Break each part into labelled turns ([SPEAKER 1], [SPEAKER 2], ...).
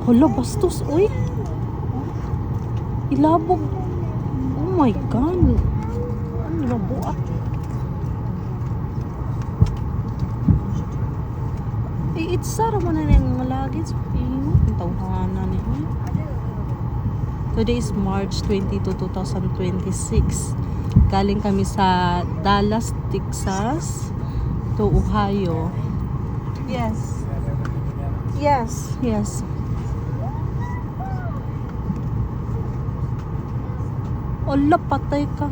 [SPEAKER 1] Hala, bastos, uy. Ilabog. Oh my God. Ano na buat? It's Sarah mo na yung mga lagits. Ang tawhanan niya. Today is March 22, 2026. Galing kami sa Dallas, Texas to Ohio.
[SPEAKER 2] Yes. Yes.
[SPEAKER 1] Yes. Ala, patay ka.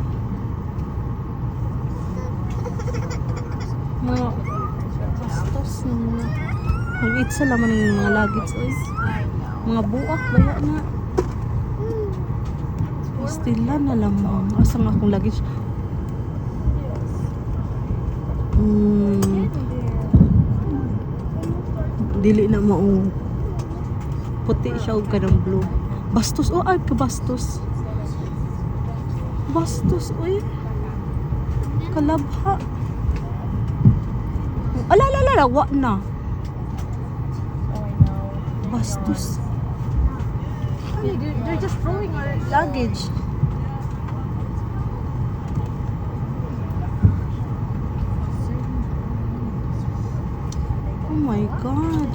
[SPEAKER 1] Mga bastos na mga. Mag-itsa laman ng mga lagits. Oy. Mga buak, baya na. Pastila na lamang. Asang akong lagits. Dili na maong puti siya o kanang blue. Bastos. Oh, ay, kabastos. Bastos, uy. Kalabha. Ala, wa na. Bastos.
[SPEAKER 2] They're just throwing our
[SPEAKER 1] Luggage. Oh my God.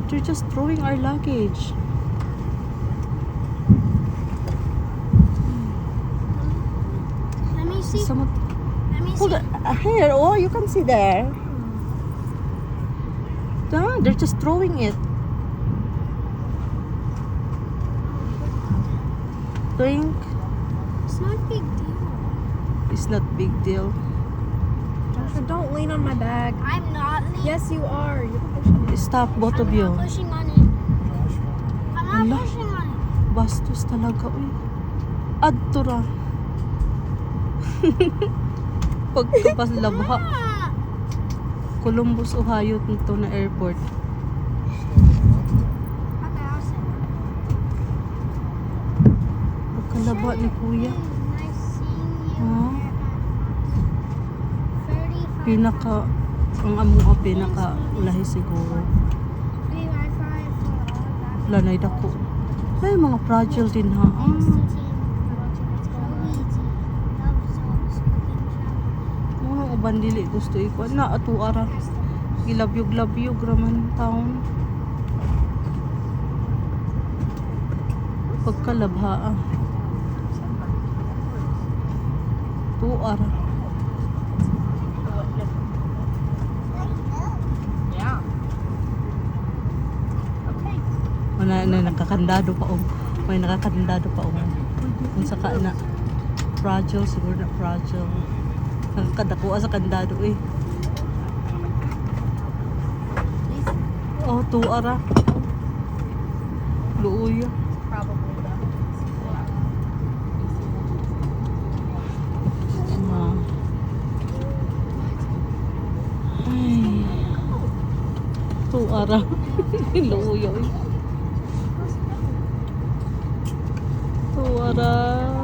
[SPEAKER 1] They're just throwing our luggage.
[SPEAKER 3] Let me see.
[SPEAKER 1] Someone,
[SPEAKER 3] Let me
[SPEAKER 1] hold
[SPEAKER 3] see.
[SPEAKER 1] on. Here, oh, you can see there. They're just throwing it. Think
[SPEAKER 3] It's not a big deal.
[SPEAKER 1] it's not big deal.
[SPEAKER 2] Joshua, don't lean on my bag.
[SPEAKER 3] I'm not.
[SPEAKER 2] Yes, you are. You're pushing it.
[SPEAKER 1] Stop, both of
[SPEAKER 3] I'm
[SPEAKER 1] you.
[SPEAKER 3] not pushing on it. I'm not
[SPEAKER 1] Hala.
[SPEAKER 3] pushing on it.
[SPEAKER 1] Bastos talaga, uy. Adtura. Pagkapas labha.
[SPEAKER 3] Ah,
[SPEAKER 1] Columbus, Ohio nito na airport.
[SPEAKER 3] okay, I'll sit.
[SPEAKER 1] Pagkalaba ni kuya.
[SPEAKER 3] Nice seeing you.
[SPEAKER 1] Ha?
[SPEAKER 3] 35.
[SPEAKER 1] Pinaka, ang amo pinaka ulahi siguro.
[SPEAKER 3] Free Wi-Fi for all that.
[SPEAKER 1] Lanay dako. Ay, mga fragile din ha.
[SPEAKER 3] Thanks to Team. Luigi. Love songs. Cooking channel.
[SPEAKER 1] Mga uban dili gusto ikuan na ato ara. Gilabyog-labyog raman taon. Pagkalabha. Tuara.
[SPEAKER 2] Yeah. Okay.
[SPEAKER 1] Na nakakandado pa og. May nakakandado pa og. Kung saka na fragile siguro na fragile. Nakakadako sa kandado eh. Oh, tuara. Luuya.
[SPEAKER 2] Probably that.
[SPEAKER 1] Ay. Tuara. Luuya. Tuara.